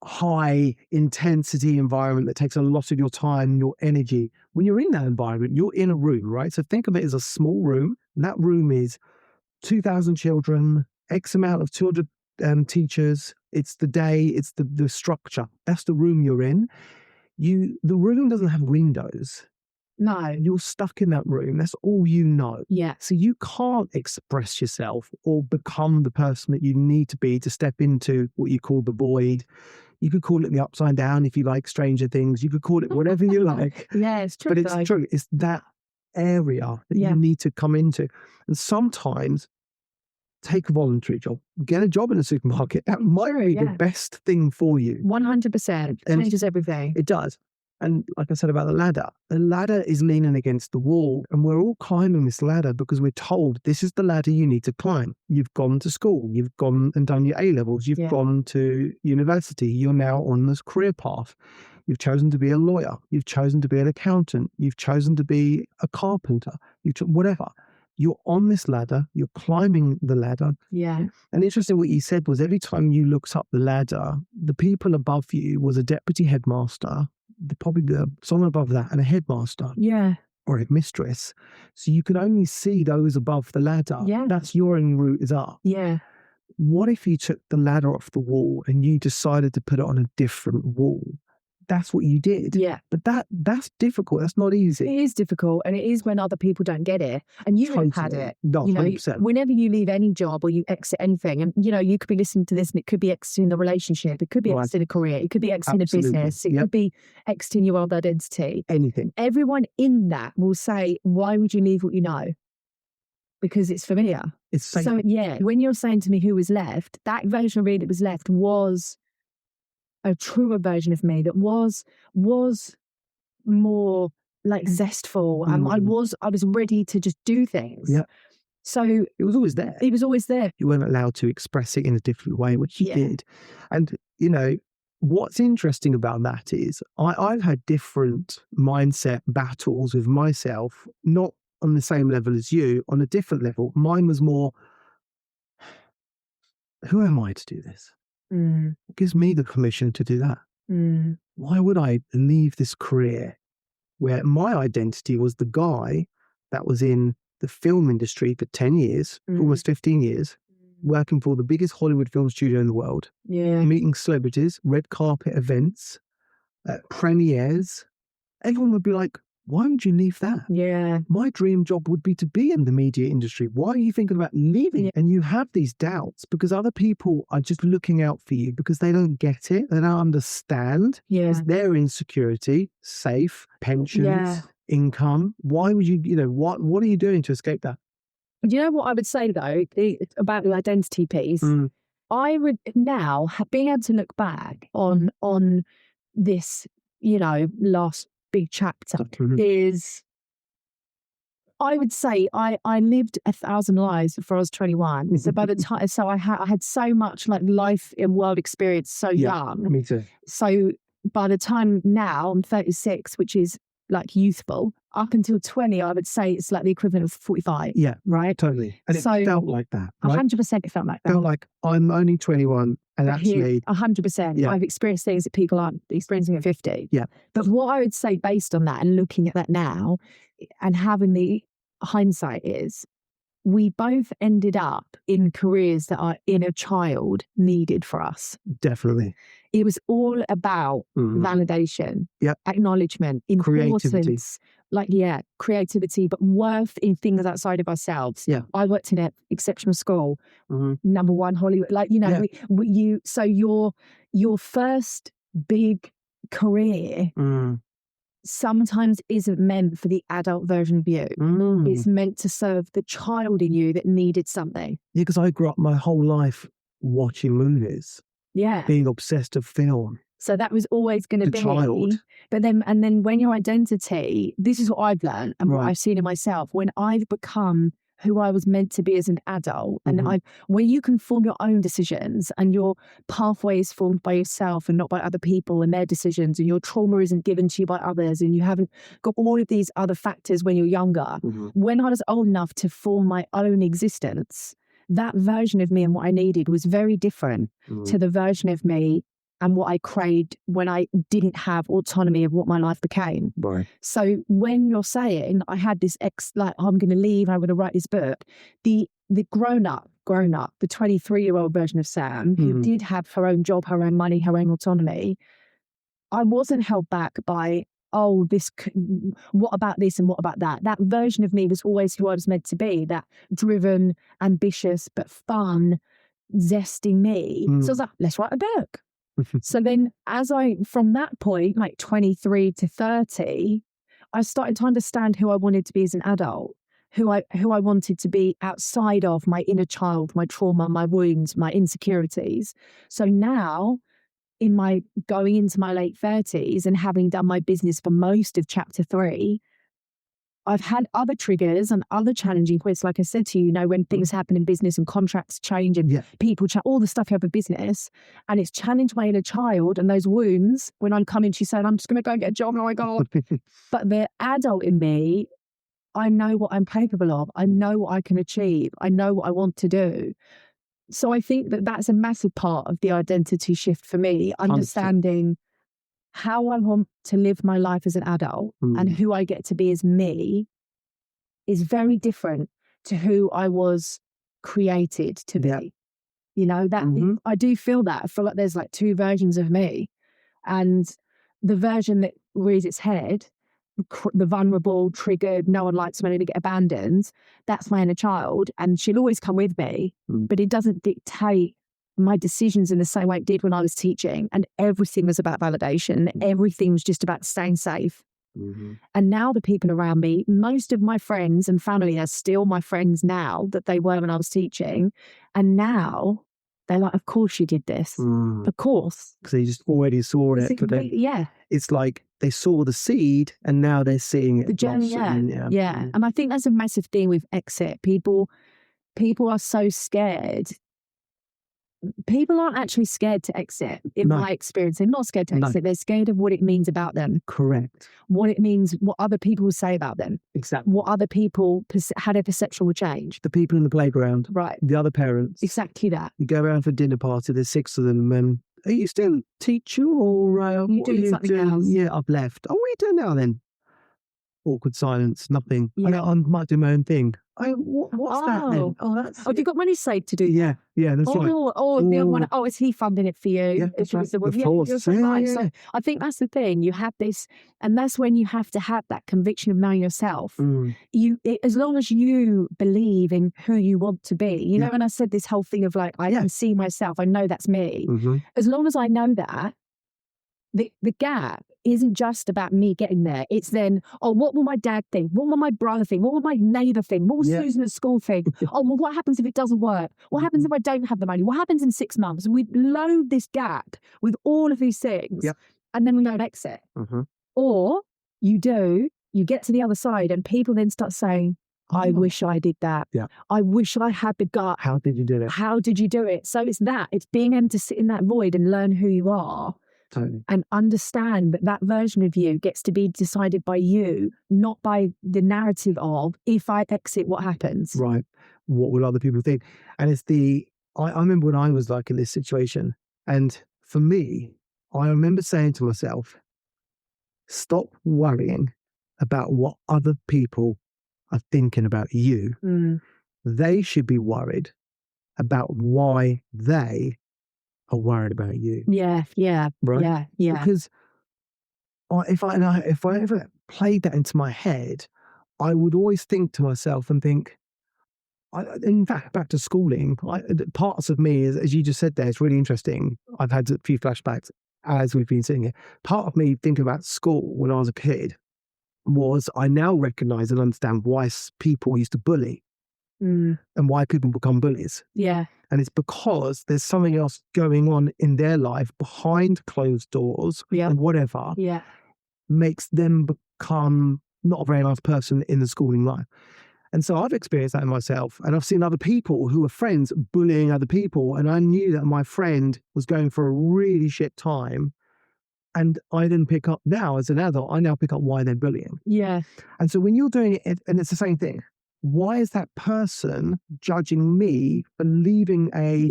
Speaker 1: high intensity environment that takes a lot of your time, your energy, when you're in that environment, you're in a room, right? So think of it as a small room. And that room is 2,000 children, X amount of 200 teachers. It's the day, it's the structure. That's the room you're in. the room doesn't have windows.
Speaker 2: No.
Speaker 1: You're stuck in that room. That's all you know.
Speaker 2: Yeah.
Speaker 1: So you can't express yourself or become the person that you need to be to step into what you call the void. You could call it the upside down if you like Stranger Things. You could call it whatever you like.
Speaker 2: Yeah, it's true.
Speaker 1: But it's true. It's that area that you need to come into. And sometimes take a voluntary job, get a job in a supermarket. That might be the best thing for you.
Speaker 2: 100%. Changes everything.
Speaker 1: It does. And like I said about the ladder is leaning against the wall, and we're all climbing this ladder because we're told this is the ladder you need to climb. You've gone to school, you've gone and done your A-levels, you've gone to university, you're now on this career path. You've chosen to be a lawyer, you've chosen to be an accountant, you've chosen to be a carpenter, whatever. You're on this ladder, you're climbing the ladder.
Speaker 2: Yeah.
Speaker 1: And interesting what you said was every time you looked up the ladder, the people above you was a deputy headmaster, probably someone above that, and a headmaster.
Speaker 2: Yeah.
Speaker 1: Or a mistress. So you can only see those above the ladder.
Speaker 2: Yeah.
Speaker 1: That's your only route is up.
Speaker 2: Yeah.
Speaker 1: What if you took the ladder off the wall and you decided to put it on a different wall? That's what you did.
Speaker 2: Yeah.
Speaker 1: But that's difficult. That's not easy.
Speaker 2: It is difficult, and it is when other people don't get it. And you have had it.
Speaker 1: No,
Speaker 2: you know,
Speaker 1: 100%.
Speaker 2: whenever you leave any job or you exit anything, and you know, you could be listening to this and it could be exiting the relationship, it could be exiting a career, it could be exiting a business, it could be exiting your old identity.
Speaker 1: Anything.
Speaker 2: Everyone in that will say, why would you leave what you know? Because it's familiar.
Speaker 1: It's safe.
Speaker 2: So when you're saying to me who was left, that version of me that was left was a truer version of me that was more like zestful. I was ready to just do things.
Speaker 1: Yeah.
Speaker 2: So
Speaker 1: it was always there.
Speaker 2: It was always there.
Speaker 1: You weren't allowed to express it in a different way, which you did. And you know, what's interesting about that is I've had different mindset battles with myself, not on the same level as you, on a different level. Mine was more, who am I to do this? What gives me the permission to do that? Why would I leave this career where my identity was the guy that was in the film industry for 10 years, almost 15 years, working for the biggest Hollywood film studio in the world, meeting celebrities, red carpet events, premieres. Everyone would be like, why would you leave that?
Speaker 2: Yeah.
Speaker 1: My dream job would be to be in the media industry. Why are you thinking about leaving? And you have these doubts because other people are just looking out for you because they don't get it. They don't understand.
Speaker 2: Yeah.
Speaker 1: It's their insecurity, safe, pensions, income. Why would you, what are you doing to escape that?
Speaker 2: You know what I would say though, about the identity piece? I would now, being able to look back on this, last big chapter is, I would say I lived 1,000 lives before I was 21. So by the time, I had so much like life and world experience so young.
Speaker 1: Me too.
Speaker 2: So by the time now I'm 36, which is like youthful, up until 20, I would say it's like the equivalent of 45.
Speaker 1: Yeah.
Speaker 2: Right?
Speaker 1: Totally. And it felt like that. Right?
Speaker 2: 100% it felt like that.
Speaker 1: Felt like I'm only 21 and actually
Speaker 2: 100%. I've experienced things that people aren't experiencing at 50.
Speaker 1: Yeah.
Speaker 2: But what I would say based on that and looking at that now and having the hindsight is we both ended up in careers that our inner child needed for us.
Speaker 1: Definitely.
Speaker 2: It was all about validation, acknowledgement, importance, creativity, but worth in things outside of ourselves.
Speaker 1: Yeah.
Speaker 2: I worked in an exceptional school, number one Hollywood, so your first big career sometimes isn't meant for the adult version of you. It's meant to serve the child in you that needed something.
Speaker 1: Yeah, because I grew up my whole life watching movies.
Speaker 2: Yeah.
Speaker 1: Being obsessed with film.
Speaker 2: So that was always going to be.
Speaker 1: Child.
Speaker 2: But then when your identity, this is what I've learned and what I've seen in myself, when I've become who I was meant to be as an adult, and where you can form your own decisions and your pathway is formed by yourself and not by other people and their decisions, and your trauma isn't given to you by others, and you haven't got all of these other factors when you're younger. When I was old enough to form my own existence, that version of me and what I needed was very different to the version of me and what I craved when I didn't have autonomy of what my life became.
Speaker 1: Right.
Speaker 2: So when you're saying I had this I'm going to leave, I'm going to write this book, the grown up, the 23-year-old version of Sam, who did have her own job, her own money, her own autonomy, I wasn't held back by, oh, what about this and what about that? That version of me was always who I was meant to be, that driven, ambitious, but fun, zesty me. So I was like, let's write a book. So then from that point, like 23 to 30, I started to understand who I wanted to be as an adult, who I wanted to be outside of my inner child, my trauma, my wounds, my insecurities. So now, going into my late 30s and having done my business for most of chapter 3, I've had other triggers and other challenging points. Like I said to you, when things happen in business and contracts change and people change, all the stuff you have in business, and it's challenged my inner child and those wounds. When I'm coming, she said, I'm just going to go and get a job. Oh my God. But the adult in me, I know what I'm capable of. I know what I can achieve. I know what I want to do. So I think that that's a massive part of the identity shift for me, understanding how I want to live my life as an adult and who I get to be as me is very different to who I was created to be. I do feel that. I feel like there's like 2 versions of me, and the version that rears its head, the vulnerable, triggered, no one likes when they get abandoned, that's my inner child, and she'll always come with me, but it doesn't dictate my decisions in the same way it did when I was teaching, and everything was about validation. Everything was just about staying safe. And now the people around me, most of my friends and family are still my friends now that they were when I was teaching, and now they're like, of course you did this. Of course.
Speaker 1: Because they just already saw it. But it's like they saw the seed and now they're seeing it.
Speaker 2: The journey, And I think that's a massive thing with exit. People are so scared. People aren't actually scared to exit, in my experience. They're not scared to exit. They're scared of what it means about them.
Speaker 1: Correct.
Speaker 2: What it means, what other people will say about them.
Speaker 1: Exactly.
Speaker 2: What other people, how their perception will change.
Speaker 1: The people in the playground.
Speaker 2: Right.
Speaker 1: The other parents.
Speaker 2: Exactly that.
Speaker 1: You go around for a dinner party, there's 6 of them, and are you still a teacher or
Speaker 2: you doing something else?
Speaker 1: Yeah, I've left. Oh, what are you doing now then? Awkward silence, nothing.
Speaker 2: Yeah.
Speaker 1: I might do my own thing. What's that then?
Speaker 2: Have you got money saved to do that?
Speaker 1: Yeah, that's right.
Speaker 2: Or the other one, is he funding it for you?
Speaker 1: Yeah, that's right.
Speaker 2: So
Speaker 1: Yeah.
Speaker 2: I think that's the thing. You have this, and that's when you have to have that conviction of knowing yourself. As long as you believe in who you want to be, when I said this whole thing of like, I can see myself, I know that's me. As long as I know that, the gap isn't just about me getting there. It's then, what will my dad think? What will my brother think? What will my neighbour think? What will Susan at school think? What happens if it doesn't work? What happens if I don't have the money? What happens in 6 months? We load this gap with all of these things, and then we don't exit. Or you get to the other side, and people then start saying, I wish I did that.
Speaker 1: Yeah.
Speaker 2: I wish I had the gut.
Speaker 1: How did you do it?
Speaker 2: How did you do it? So it's being able to sit in that void and learn who you are.
Speaker 1: Totally.
Speaker 2: And understand that version of you gets to be decided by you, not by the narrative of, if I exit, what happens?
Speaker 1: Right. What will other people think? And it's I remember when I was like in this situation, and for me, I remember saying to myself, stop worrying about what other people are thinking about you. They should be worried about why they are worried about you.
Speaker 2: Yeah.
Speaker 1: Right?
Speaker 2: Yeah.
Speaker 1: Because if I ever played that into my head, I would always think to myself and think, in fact, back to schooling, parts of me, as you just said there, it's really interesting. I've had a few flashbacks as we've been sitting here. Part of me thinking about school when I was a kid was I now recognise and understand why people used to bully and why people become bullies.
Speaker 2: Yeah.
Speaker 1: And it's because there's something else going on in their life behind closed doors and whatever makes them become not a very nice person in the schooling life. And so I've experienced that in myself, and I've seen other people who are friends bullying other people, and I knew that my friend was going for a really shit time, and I didn't pick up. Now as an adult, I now pick up why they're bullying.
Speaker 2: Yeah.
Speaker 1: And so when you're doing it, and it's the same thing, why is that person judging me for leaving a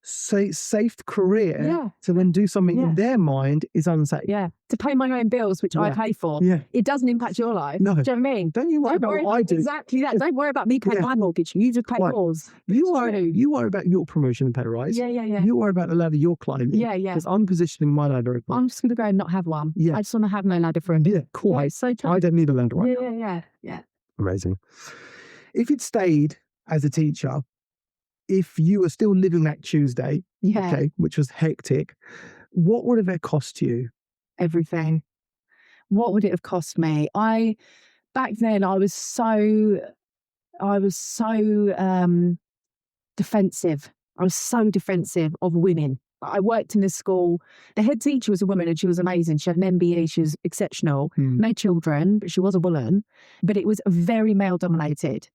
Speaker 1: safe career
Speaker 2: Yeah.
Speaker 1: to then do something
Speaker 2: Yeah.
Speaker 1: in their mind is unsafe.
Speaker 2: Yeah. To pay my own bills, which I
Speaker 1: Yeah.
Speaker 2: pay for.
Speaker 1: Yeah.
Speaker 2: It doesn't impact your life.
Speaker 1: No.
Speaker 2: Do you know what I mean?
Speaker 1: Don't you worry about what I do.
Speaker 2: Exactly that. Don't worry about me paying
Speaker 1: Yeah.
Speaker 2: my mortgage. You just pay
Speaker 1: Right.
Speaker 2: yours.
Speaker 1: You worry about your promotion and pay rise.
Speaker 2: Yeah, yeah, yeah.
Speaker 1: You worry about the ladder you're climbing.
Speaker 2: Yeah, yeah.
Speaker 1: Because I'm positioning my ladder.
Speaker 2: I'm just going to go and not have one.
Speaker 1: Yeah.
Speaker 2: I just want to have no ladder for him.
Speaker 1: Yeah, cool.
Speaker 2: Yeah, it's so true.
Speaker 1: I don't need a ladder right now.
Speaker 2: Yeah, yeah, yeah, yeah.
Speaker 1: Amazing. If you'd stayed as a teacher, if you were still living that Tuesday,
Speaker 2: Yeah.
Speaker 1: okay, which was hectic, what would have it cost you?
Speaker 2: Everything. What would it have cost me? Back then I was so defensive. I was so defensive of women. I worked in a school. The head teacher was a woman and she was amazing. She had an MBA. She was exceptional. No children, but she was a woman. But it was very male dominated.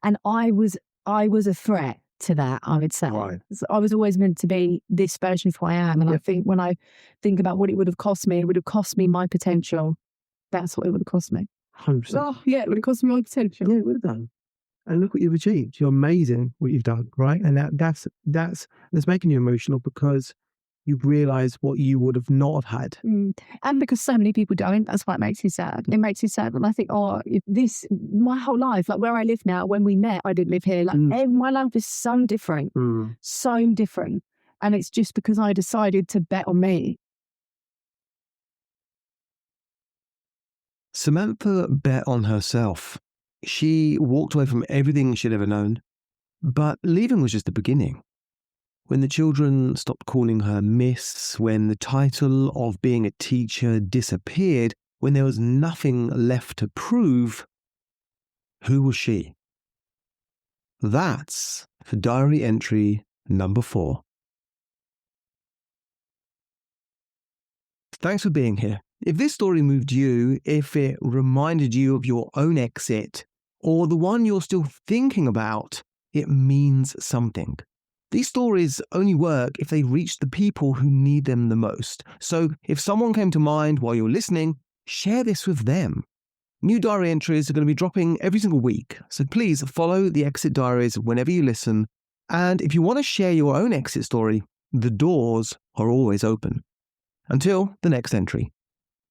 Speaker 2: And I was a threat to that, I would say.
Speaker 1: Right.
Speaker 2: I was always meant to be this version of who I am. And I think when I think about what it would have cost me, it would have cost me my potential. That's what it would have cost me.
Speaker 1: 100%.
Speaker 2: Oh, yeah, it would have cost me my potential.
Speaker 1: Yeah, it would have done. And look what you've achieved. You're amazing what you've done, right? And that's making you emotional because you've realised what you would have not have had.
Speaker 2: And because so many people don't, that's why it makes me sad. It makes me sad when I think, my whole life, like where I live now, when we met, I didn't live here. Like my life is so different, so different. And it's just because I decided to bet on me.
Speaker 3: Samantha bet on herself. She walked away from everything she'd ever known, but leaving was just the beginning. When the children stopped calling her Miss, when the title of being a teacher disappeared, when there was nothing left to prove, who was she? That's for diary entry number 4. Thanks for being here. If this story moved you, if it reminded you of your own exit, or the one you're still thinking about, it means something. These stories only work if they reach the people who need them the most. So if someone came to mind while you're listening, share this with them. New diary entries are going to be dropping every single week, so please follow the Exit Diaries whenever you listen. And if you want to share your own exit story, the doors are always open. Until the next entry.